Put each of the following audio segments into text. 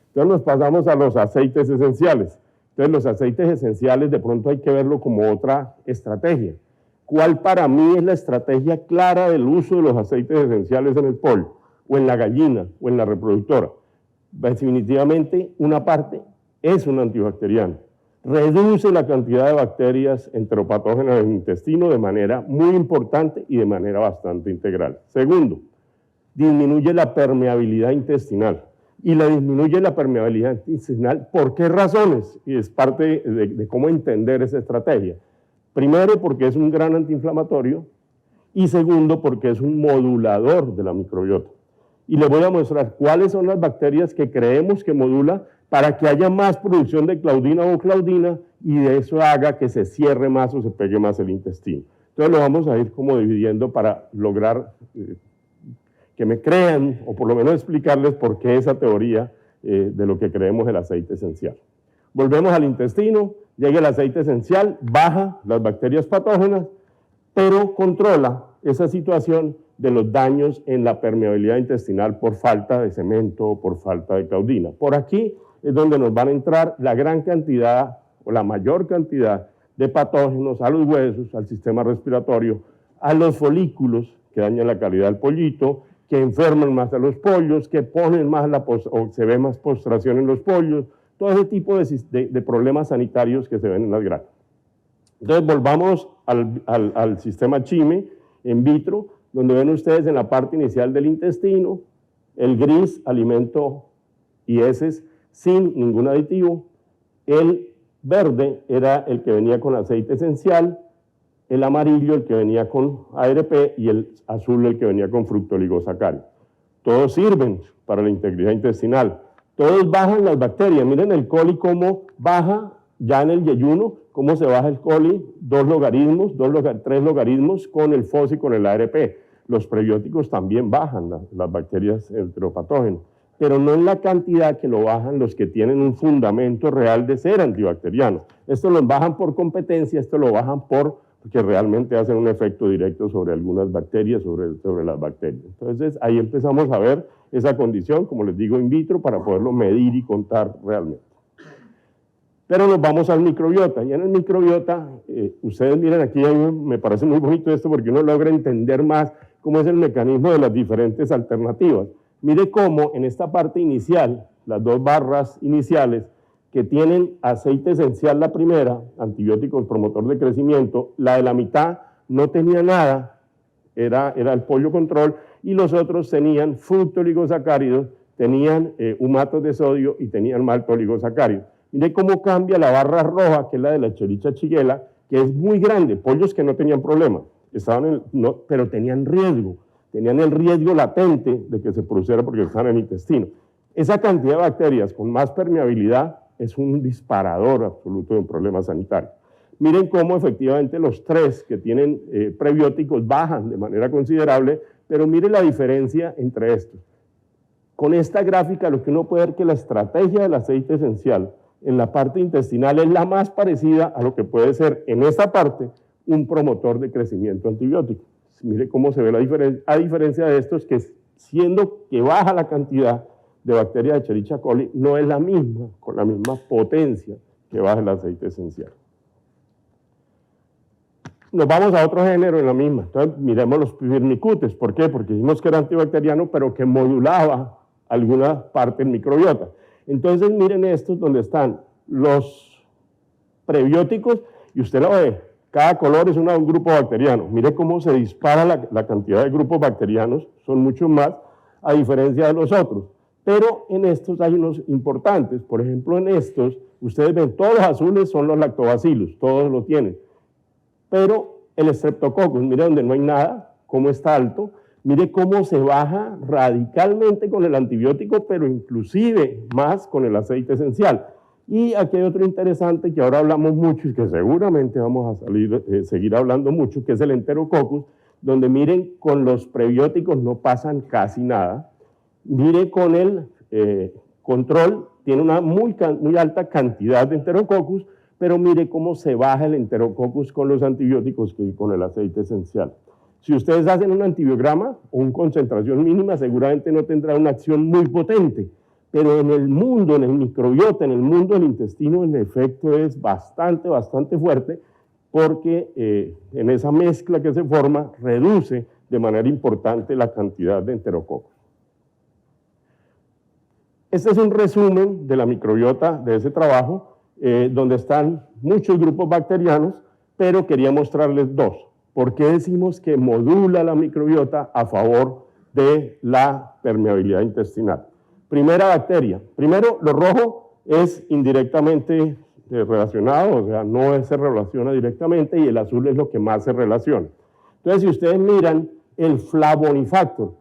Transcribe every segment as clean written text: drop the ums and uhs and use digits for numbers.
Entonces nos pasamos a los aceites esenciales. Entonces los aceites esenciales de pronto hay que verlo como otra estrategia. ¿Cuál para mí es la estrategia clara del uso de los aceites esenciales en el pollo, o en la gallina, o en la reproductora? Definitivamente una parte es un antibacteriano. Reduce la cantidad de bacterias enteropatógenas del intestino de manera muy importante y de manera bastante integral. Segundo, disminuye la permeabilidad intestinal. Y la disminuye la permeabilidad intestinal, ¿por qué razones? Y es parte de cómo entender esa estrategia. Primero, porque es un gran antiinflamatorio, y segundo, porque es un modulador de la microbiota. Y les voy a mostrar cuáles son las bacterias que creemos que modula para que haya más producción de claudina o claudina, y de eso haga que se cierre más o se pegue más el intestino. Entonces lo vamos a ir como dividiendo para lograr que me crean, o por lo menos explicarles por qué esa teoría de lo que creemos el aceite esencial. Volvemos al intestino, llega el aceite esencial, baja las bacterias patógenas, pero controla esa situación de los daños en la permeabilidad intestinal por falta de cemento o por falta de claudina. Por aquí es donde nos van a entrar la gran cantidad o la mayor cantidad de patógenos a los huesos, al sistema respiratorio, a los folículos que dañan la calidad del pollito, que enferman más a los pollos, que ponen más o se ve más postración en los pollos, todo ese tipo de problemas sanitarios que se ven en las granjas. Entonces volvamos al sistema CHIME in vitro, donde ven ustedes en la parte inicial del intestino, el gris, alimento y heces sin ningún aditivo, el verde era el que venía con aceite esencial, el amarillo el que venía con ARP y el azul el que venía con fructooligosacáridos. Todos sirven para la integridad intestinal, todos bajan las bacterias. Miren el coli cómo baja ya en el yeyuno, cómo se baja el coli, 3 logaritmos con el FOS y con el ARP. Los prebióticos también bajan las bacterias enteropatógenas, pero no en la cantidad que lo bajan los que tienen un fundamento real de ser antibacterianos. Esto lo bajan por competencia, esto lo bajan porque realmente hacen un efecto directo sobre algunas bacterias, sobre las bacterias. Entonces ahí empezamos a ver esa condición, como les digo, in vitro, para poderlo medir y contar realmente. Pero nos vamos al microbiota, y en el microbiota, ustedes miren aquí, me parece muy bonito esto porque uno logra entender más cómo es el mecanismo de las diferentes alternativas. Mire cómo en esta parte inicial, las 2 barras iniciales, que tienen aceite esencial la primera, antibióticos promotor de crecimiento, la de la mitad no tenía nada, era el pollo control, y los otros tenían fructooligosacáridos, tenían humatos de sodio y tenían maltooligosacáridos. Mire cómo cambia la barra roja, que es la de la Escherichia shigella, que es muy grande, pollos que no tenían problema, pero tenían riesgo, tenían el riesgo latente de que se produciera porque estaban en el intestino. Esa cantidad de bacterias con más permeabilidad es un disparador absoluto de un problema sanitario. Miren cómo efectivamente los 3 que tienen prebióticos bajan de manera considerable, pero miren la diferencia entre estos. Con esta gráfica lo que uno puede ver es que la estrategia del aceite esencial en la parte intestinal es la más parecida a lo que puede ser en esta parte un promotor de crecimiento antibiótico. Mire cómo se ve la diferencia, a diferencia de estos que siendo que baja la cantidad de bacterias de Escherichia coli, no es la misma, con la misma potencia que baja el aceite esencial. Nos vamos a otro género en la misma. Entonces, miremos los firmicutes. ¿Por qué? Porque dijimos que era antibacteriano, pero que modulaba alguna parte del microbiota. Entonces, miren estos donde están los prebióticos, y usted lo ve, cada color es un grupo bacteriano. Mire cómo se dispara la cantidad de grupos bacterianos, son muchos más, a diferencia de los otros. Pero en estos hay unos importantes. Por ejemplo, en estos, ustedes ven, todos los azules son los lactobacillus, todos lo tienen. Pero el Streptococcus, mire donde no hay nada, cómo está alto, mire cómo se baja radicalmente con el antibiótico, pero inclusive más con el aceite esencial. Y aquí hay otro interesante que ahora hablamos mucho y que seguramente vamos a seguir hablando mucho, que es el Enterococcus, donde miren, con los prebióticos no pasan casi nada. Mire con el control, tiene una muy alta cantidad de Enterococcus, pero mire cómo se baja el Enterococcus con los antibióticos que con el aceite esencial. Si ustedes hacen un antibiograma o una concentración mínima, seguramente no tendrá una acción muy potente, pero en el mundo, en el microbiota, en el mundo del intestino, el efecto es bastante fuerte, porque en esa mezcla que se forma reduce de manera importante la cantidad de enterococos. Este es un resumen de la microbiota de ese trabajo, donde están muchos grupos bacterianos, pero quería mostrarles dos. ¿Por qué decimos que modula la microbiota a favor de la permeabilidad intestinal? Primera bacteria. Primero, lo rojo es indirectamente relacionado, o sea, no se relaciona directamente, y el azul es lo que más se relaciona. Entonces, si ustedes miran el flavonifactor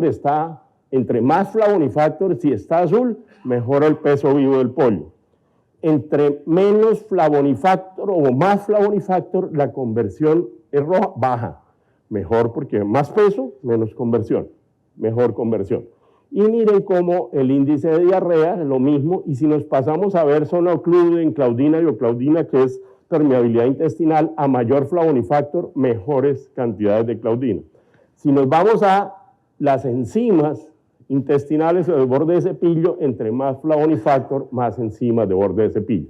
está, entre más flavonifactor, si está azul, mejora el peso vivo del pollo. Entre menos flavonifactor o más flavonifactor, la conversión es roja, baja. Mejor porque más peso, menos conversión, mejor conversión. Y miren cómo el índice de diarrea es lo mismo, y si nos pasamos a ver zona oclude, claudina y oclaudina, que es permeabilidad intestinal, a mayor flavonifactor, mejores cantidades de claudina. Si nos vamos a las enzimas intestinales o del borde de cepillo, entre más flavonifactor, más enzimas de borde de cepillo.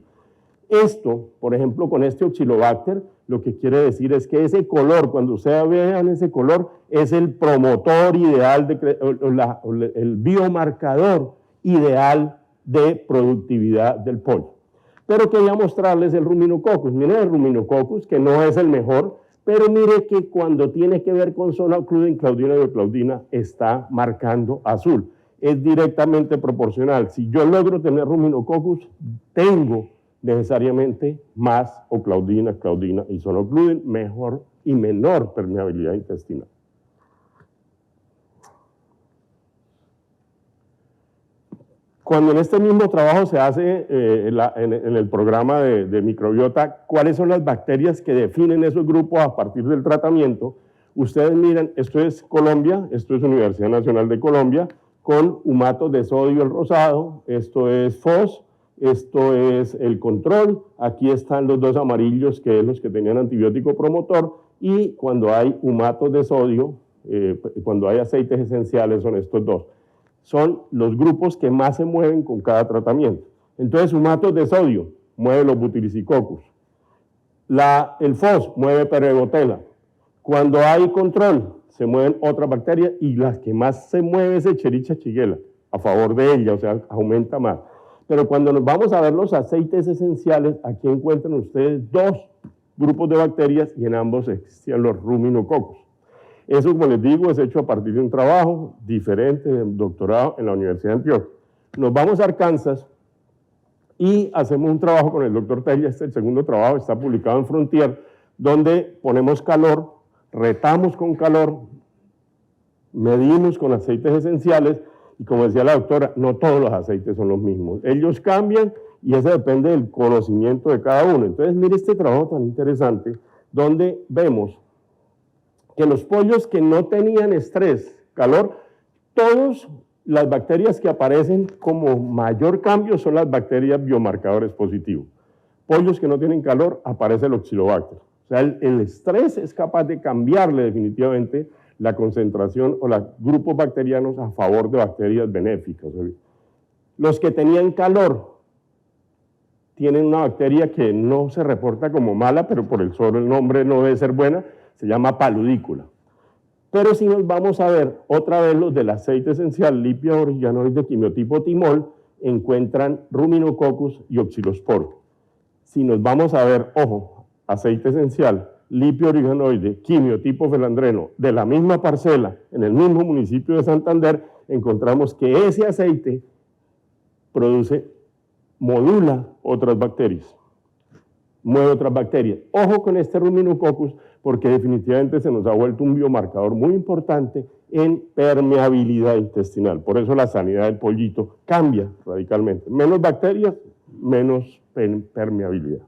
Esto, por ejemplo, con este Oxylobacter, lo que quiere decir es que ese color, cuando ustedes vean ese color, es el promotor ideal, el biomarcador ideal de productividad del pollo. Pero quería mostrarles el Ruminococcus. Miren el Ruminococcus, que no es el mejor, pero mire que cuando tiene que ver con zona oclude, claudina y oclaudina, está marcando azul. Es directamente proporcional. Si yo logro tener Ruminococcus, tengo necesariamente más oclaudina, claudina y zona oclude, mejor y menor permeabilidad intestinal. Cuando en este mismo trabajo se hace en el programa de microbiota, cuáles son las bacterias que definen esos grupos a partir del tratamiento, ustedes miran, esto es Colombia, esto es Universidad Nacional de Colombia, con humatos de sodio el rosado, esto es FOS, esto es el control, aquí están los dos amarillos, que es los que tenían antibiótico promotor, y cuando hay humatos de sodio, cuando hay aceites esenciales, son estos dos. Son los grupos que más se mueven con cada tratamiento. Entonces, humatos de sodio mueve los Butyricicoccus. El FOS mueve Peribotella. Cuando hay control, se mueven otras bacterias, y las que más se mueve es Escherichia shigella, a favor de ella, o sea, aumenta más. Pero cuando nos vamos a ver los aceites esenciales, aquí encuentran ustedes dos grupos de bacterias, y en ambos existían los Ruminococcus. Eso, como les digo, es hecho a partir de un trabajo diferente, de doctorado en la Universidad de Antioquia. Nos vamos a Arkansas y hacemos un trabajo con el doctor Tella. El segundo trabajo está publicado en Frontier, donde ponemos calor, retamos con calor, medimos con aceites esenciales, y como decía la doctora, no todos los aceites son los mismos. Ellos cambian, y eso depende del conocimiento de cada uno. Entonces, mire este trabajo tan interesante, donde vemos que los pollos que no tenían estrés, calor, todas las bacterias que aparecen como mayor cambio son las bacterias biomarcadores positivos. Pollos que no tienen calor, aparece el Oxylobacter. O sea, el estrés es capaz de cambiarle definitivamente la concentración o los grupos bacterianos a favor de bacterias benéficas. Los que tenían calor tienen una bacteria que no se reporta como mala, pero por el solo el nombre no debe ser buena, se llama paludícula. Pero si nos vamos a ver otra vez los del aceite esencial Lipia origanoide quimiotipo timol, encuentran Ruminococcus y Oxylosporo. Si nos vamos a ver, ojo, aceite esencial Lipia origanoide quimiotipo felandreno de la misma parcela, en el mismo municipio de Santander, encontramos que ese aceite modula otras bacterias, mueve otras bacterias. Ojo con este Ruminococcus, porque definitivamente se nos ha vuelto un biomarcador muy importante en permeabilidad intestinal. Por eso la sanidad del pollito cambia radicalmente. Menos bacterias, menos permeabilidad.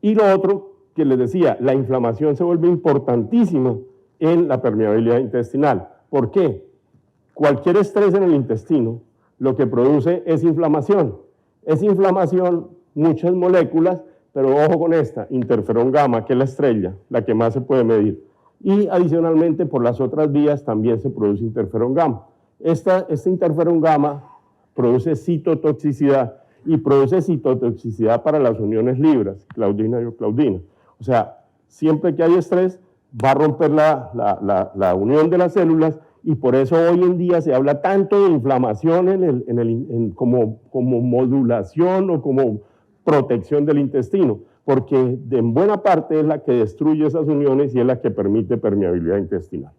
Y lo otro que les decía, la inflamación se vuelve importantísima en la permeabilidad intestinal. ¿Por qué? Cualquier estrés en el intestino lo que produce es inflamación. Es inflamación, muchas moléculas, pero ojo con esta, interferón gamma, que es la estrella, la que más se puede medir. Y adicionalmente por las otras vías también se produce interferón gamma. Este interferón gamma produce citotoxicidad y produce citotoxicidad para las uniones libres, claudina y oclaudina. O sea, siempre que hay estrés va a romper la unión de las células y por eso hoy en día se habla tanto de inflamación como modulación o como protección del intestino, porque en buena parte es la que destruye esas uniones y es la que permite permeabilidad intestinal.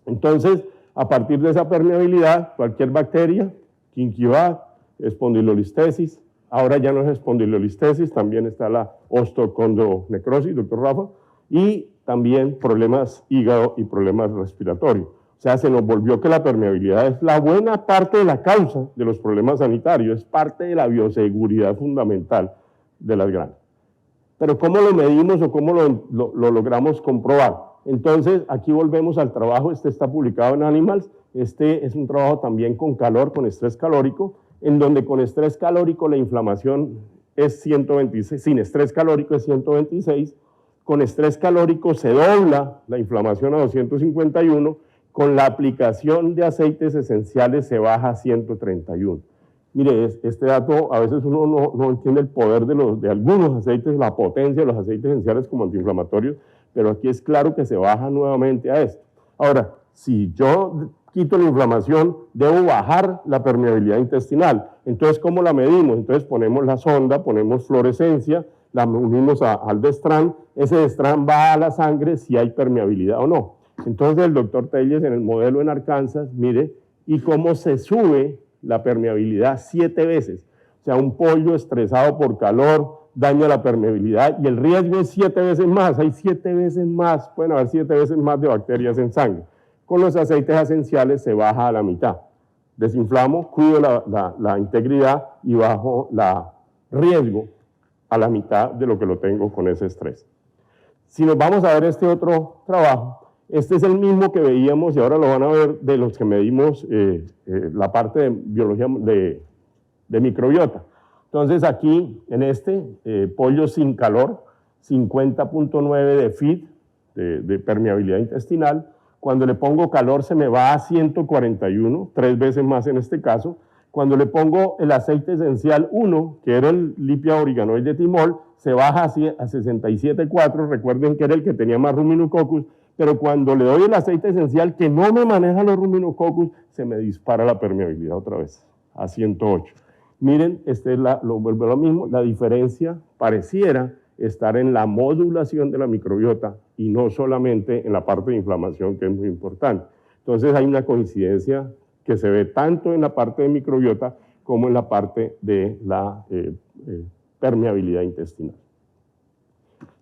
Entonces, a partir de esa permeabilidad, cualquier bacteria, Quinquibacter, espondilolistesis, ahora ya no es espondilolistesis, también está la osteocondronecrosis, doctor Rafa, y también problemas hígado y problemas respiratorios. O sea, se nos volvió que la permeabilidad es la buena parte de la causa de los problemas sanitarios, es parte de la bioseguridad fundamental de las granjas. Pero ¿cómo lo medimos o cómo lo logramos comprobar? Entonces, aquí volvemos al trabajo, este está publicado en Animals, este es un trabajo también con calor, con estrés calórico, en donde con estrés calórico la inflamación es 126, sin estrés calórico es 126, con estrés calórico se dobla la inflamación a 251, con la aplicación de aceites esenciales se baja a 131. Mire, este dato, a veces uno no entiende el poder de algunos aceites, la potencia de los aceites esenciales como antiinflamatorios, pero aquí es claro que se baja nuevamente a esto. Ahora, si yo quito la inflamación, debo bajar la permeabilidad intestinal. Entonces, ¿cómo la medimos? Entonces ponemos la sonda, ponemos fluorescencia, la unimos al Destran, ese Destran va a la sangre si hay permeabilidad o no. Entonces el doctor Telles en el modelo en Arkansas, mire, y cómo se sube la permeabilidad 7 veces. O sea, un pollo estresado por calor daña la permeabilidad y el riesgo es 7 veces más, hay 7 veces más, pueden haber 7 veces más de bacterias en sangre. Con los aceites esenciales se baja a la mitad. Desinflamo, cuido la integridad y bajo el riesgo a la mitad de lo que lo tengo con ese estrés. Si nos vamos a ver este otro trabajo, este es el mismo que veíamos y ahora lo van a ver de los que medimos la parte de biología de microbiota. Entonces aquí en este pollo sin calor, 50.9 de FID, de permeabilidad intestinal. Cuando le pongo calor se me va a 141, 3 veces más en este caso. Cuando le pongo el aceite esencial 1, que era el Lipia origanoides de timol, se baja a 67.4, recuerden que era el que tenía más ruminococcus, pero cuando le doy el aceite esencial que no me maneja los ruminococcus, se me dispara la permeabilidad otra vez, a 108. Miren, lo vuelvo a lo mismo, la diferencia pareciera estar en la modulación de la microbiota y no solamente en la parte de inflamación, que es muy importante. Entonces hay una coincidencia que se ve tanto en la parte de microbiota como en la parte de la permeabilidad intestinal.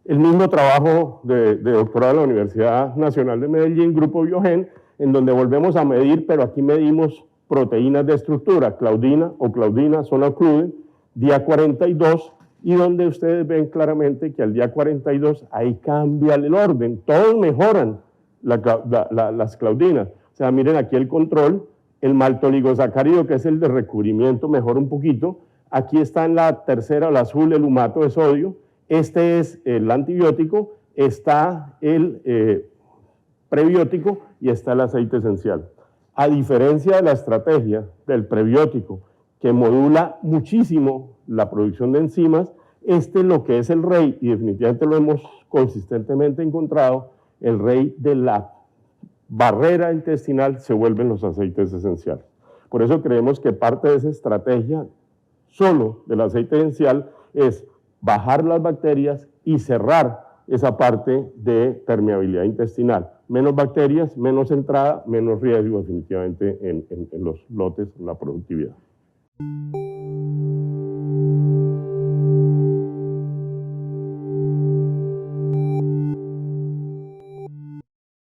El mismo trabajo de doctorado de la Universidad Nacional de Medellín, Grupo Biogen, en donde volvemos a medir, pero aquí medimos proteínas de estructura, claudina o claudina, sonocluden, día 42, y donde ustedes ven claramente que al día 42 ahí cambia el orden, todos mejoran las claudinas. O sea, miren aquí el control, el maltoligosacárido, que es el de recubrimiento, mejora un poquito. Aquí está en la tercera, el azul, el humato de sodio. Este es el antibiótico, está el prebiótico y está el aceite esencial. A diferencia de la estrategia del prebiótico, que modula muchísimo la producción de enzimas, lo que es el rey, y definitivamente lo hemos consistentemente encontrado, el rey de la barrera intestinal se vuelven los aceites esenciales. Por eso creemos que parte de esa estrategia solo del aceite esencial es bajar las bacterias y cerrar esa parte de permeabilidad intestinal. Menos bacterias, menos entrada, menos riesgo definitivamente en los lotes, en la productividad.